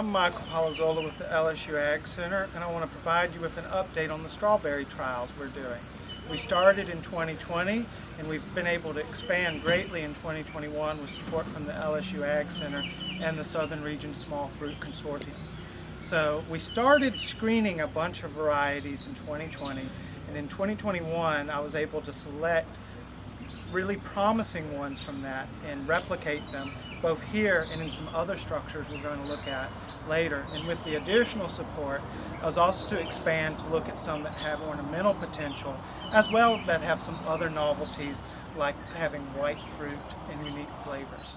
I'm Michael Polozola with the LSU AgCenter, and I want to provide you with an update on the strawberry trials we're doing. We started in 2020, and we've been able to expand greatly in 2021 with support from the LSU AgCenter and the Southern Region Small Fruit Consortium. So we started screening a bunch of varieties in 2020, and in 2021 I was able to select really promising ones from that and replicate them both here and in some other structures we're going to look at later. And with the additional support, I was also to expand to look at some that have ornamental potential, as well that have some other novelties like having white fruit and unique flavors.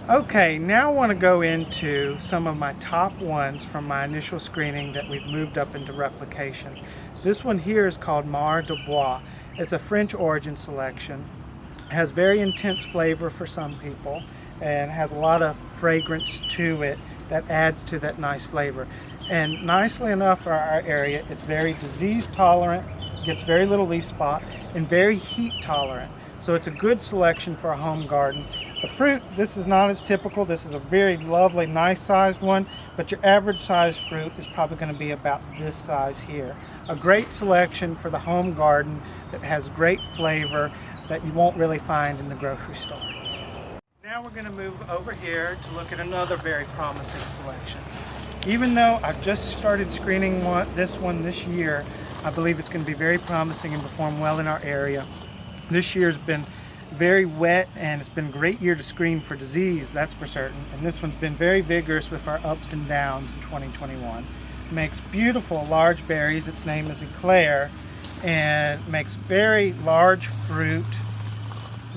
Okay, now I want to go into some of my top ones from my initial screening that we've moved up into replication. This one here is called Dubois. It's a French origin selection. It has very intense flavor for some people and has a lot of fragrance to it that adds to that nice flavor. And nicely enough for our area, it's very disease tolerant, gets very little leaf spot, and very heat tolerant. So it's a good selection for a home garden. The fruit, this is not as typical. This is a very lovely, nice sized one, but your average sized fruit is probably going to be about this size here. A great selection for the home garden that has great flavor that you won't really find in the grocery store. Now we're going to move over here to look at another very promising selection. Even though I've just started screening this one this year, I believe it's going to be very promising and perform well in our area. This year's been very wet and it's been a great year to screen for disease, that's for certain. And this one's been very vigorous with our ups and downs in 2021. Makes beautiful large berries. Its name is Eclair, and makes very large fruit,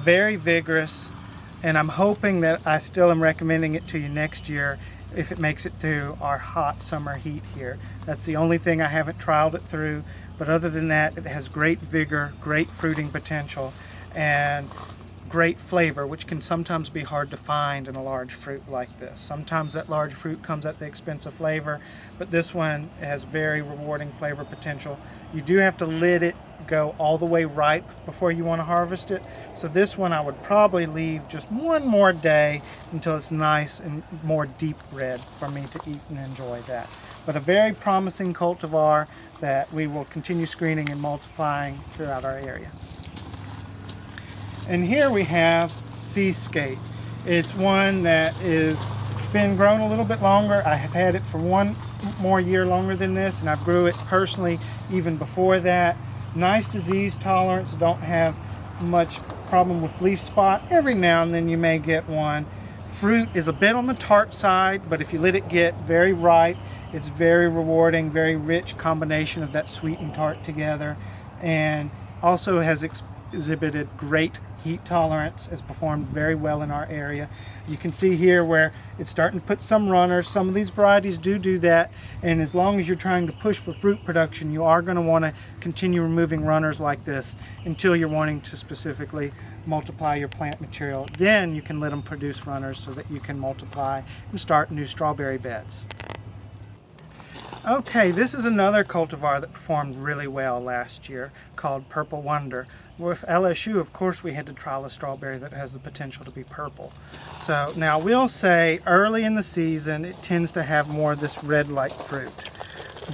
very vigorous. And I'm hoping that I still am recommending it to you next year if it makes it through our hot summer heat here. That's the only thing I haven't trialed it through, but other than that, it has great vigor, great fruiting potential, and great flavor, which can sometimes be hard to find in a large fruit like this. Sometimes that large fruit comes at the expense of flavor, but this one has very rewarding flavor potential. You do have to let it go all the way ripe before you want to harvest it. So this one I would probably leave just one more day until it's nice and more deep red for me to eat and enjoy that. But a very promising cultivar that we will continue screening and multiplying throughout our area. And here we have Seascape. It's one that is been grown a little bit longer. I have had it for one more year longer than this, and I grew it personally even before that. Nice disease tolerance, don't have much problem with leaf spot. Every now and then you may get one. Fruit is a bit on the tart side, but if you let it get very ripe, it's very rewarding, very rich combination of that sweet and tart together, and also has exhibited great heat tolerance, has performed very well in our area. You can see here where it's starting to put some runners. Some of these varieties do that, and as long as you're trying to push for fruit production, you are going to want to continue removing runners like this until you're wanting to specifically multiply your plant material. Then you can let them produce runners so that you can multiply and start new strawberry beds. Okay, this is another cultivar that performed really well last year called Purple Wonder. With LSU, of course, we had to trial a strawberry that has the potential to be purple. So now we'll say early in the season it tends to have more of this red-like fruit.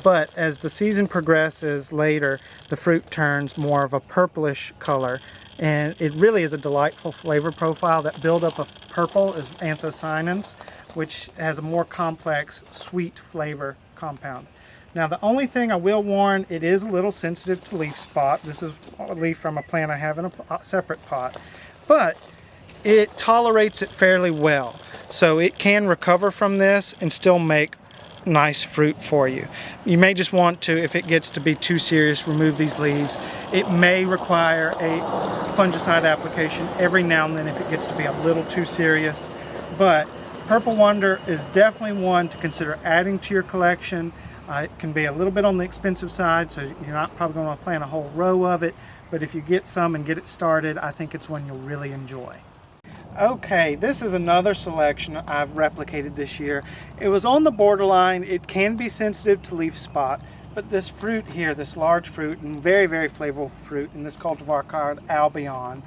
But as the season progresses later, the fruit turns more of a purplish color, and it really is a delightful flavor profile. That buildup of purple is anthocyanins, which has a more complex sweet flavor compound. Now the only thing I will warn, it is a little sensitive to leaf spot. This is a leaf from a plant I have in a separate pot, but it tolerates it fairly well. So it can recover from this and still make nice fruit for you. You may just want to, if it gets to be too serious, remove these leaves. It may require a fungicide application every now and then if it gets to be a little too serious, but Purple Wonder is definitely one to consider adding to your collection. It can be a little bit on the expensive side, so you're not probably going to plant a whole row of it, but if you get some and get it started, I think it's one you'll really enjoy. Okay, this is another selection I've replicated this year. It was on the borderline. It can be sensitive to leaf spot, but this fruit here, this large fruit and very, very flavorful fruit in this cultivar called Albion,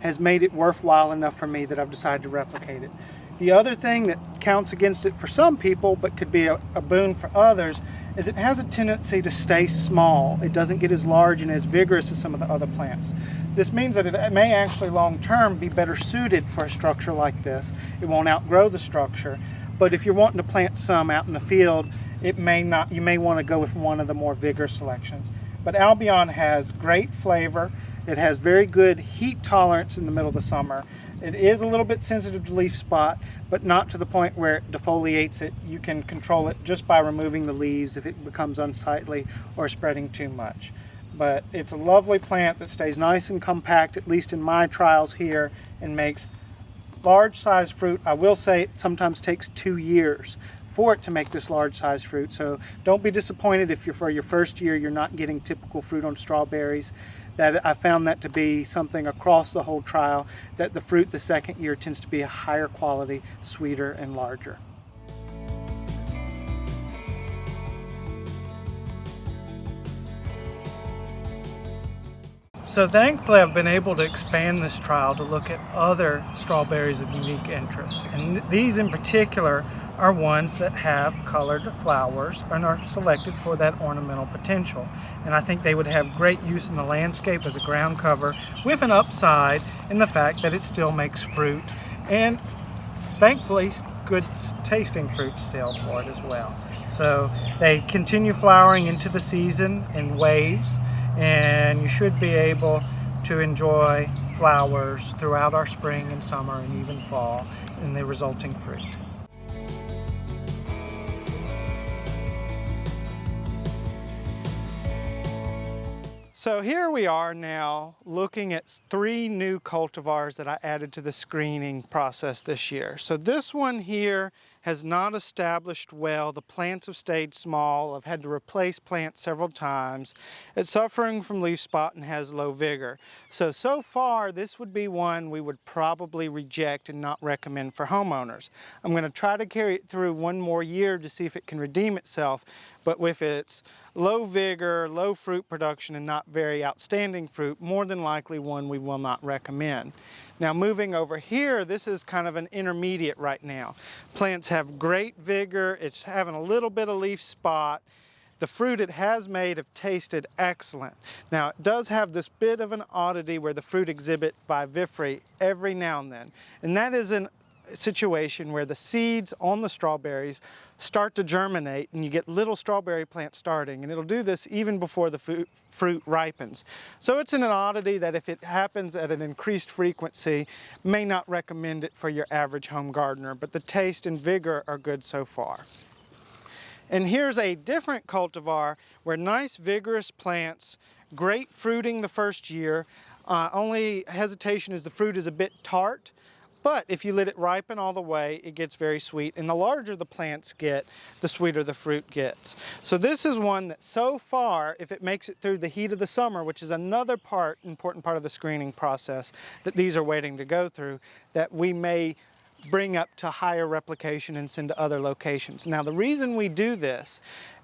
has made it worthwhile enough for me that I've decided to replicate it. The other thing that counts against it for some people, but could be a boon for others, is it has a tendency to stay small. It doesn't get as large and as vigorous as some of the other plants. This means that it may actually long-term be better suited for a structure like this. It won't outgrow the structure, but if you're wanting to plant some out in the field, it may not. You may want to go with one of the more vigorous selections. But Albion has great flavor. It has very good heat tolerance in the middle of the summer. It is a little bit sensitive to leaf spot, but not to the point where it defoliates it. You can control it just by removing the leaves if it becomes unsightly or spreading too much. But it's a lovely plant that stays nice and compact, at least in my trials here, and makes large size fruit. I will say it sometimes takes 2 years for it to make this large size fruit, so don't be disappointed if for your first year you're not getting typical fruit on strawberries. That I found that to be something across the whole trial, that the fruit the second year tends to be a higher quality, sweeter and larger. So thankfully I've been able to expand this trial to look at other strawberries of unique interest. And these in particular are ones that have colored flowers and are selected for that ornamental potential. And I think they would have great use in the landscape as a ground cover, with an upside in the fact that it still makes fruit, and thankfully good tasting fruit still for it as well. So they continue flowering into the season in waves, and you should be able to enjoy flowers throughout our spring and summer and even fall in the resulting fruit. So here we are now looking at 3 new cultivars that I added to the screening process this year. So this one here has not established well. The plants have stayed small. I've had to replace plants several times. It's suffering from leaf spot and has low vigor. So far this would be one we would probably reject and not recommend for homeowners. I'm going to try to carry it through 1 more year to see if it can redeem itself, but with its low vigor, low fruit production, and not very outstanding fruit, more than likely one we will not recommend. Now moving over here, this is kind of an intermediate right now. Plants have great vigor, it's having a little bit of leaf spot. The fruit it has made have tasted excellent. Now it does have this bit of an oddity where the fruit exhibit vivifera every now and then. And that is a situation where the seeds on the strawberries start to germinate and you get little strawberry plants starting, and it'll do this even before the fruit ripens. So it's an oddity that if it happens at an increased frequency, may not recommend it for your average home gardener, but the taste and vigor are good so far. And here's a different cultivar where nice vigorous plants, great fruiting the first year. Only hesitation is the fruit is a bit tart, but if you let it ripen all the way, it gets very sweet. And the larger the plants get, the sweeter the fruit gets. So this is one that so far, if it makes it through the heat of the summer, which is another important part of the screening process that these are waiting to go through, that we may bring up to higher replication and send to other locations. Now the reason we do this,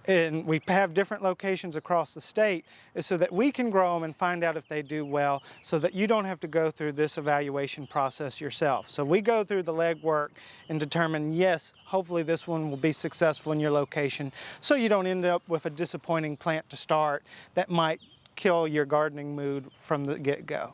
and we have different locations across the state, is so that we can grow them and find out if they do well, so that you don't have to go through this evaluation process yourself. So we go through the legwork and determine, yes, hopefully this one will be successful in your location, so you don't end up with a disappointing plant to start that might kill your gardening mood from the get-go.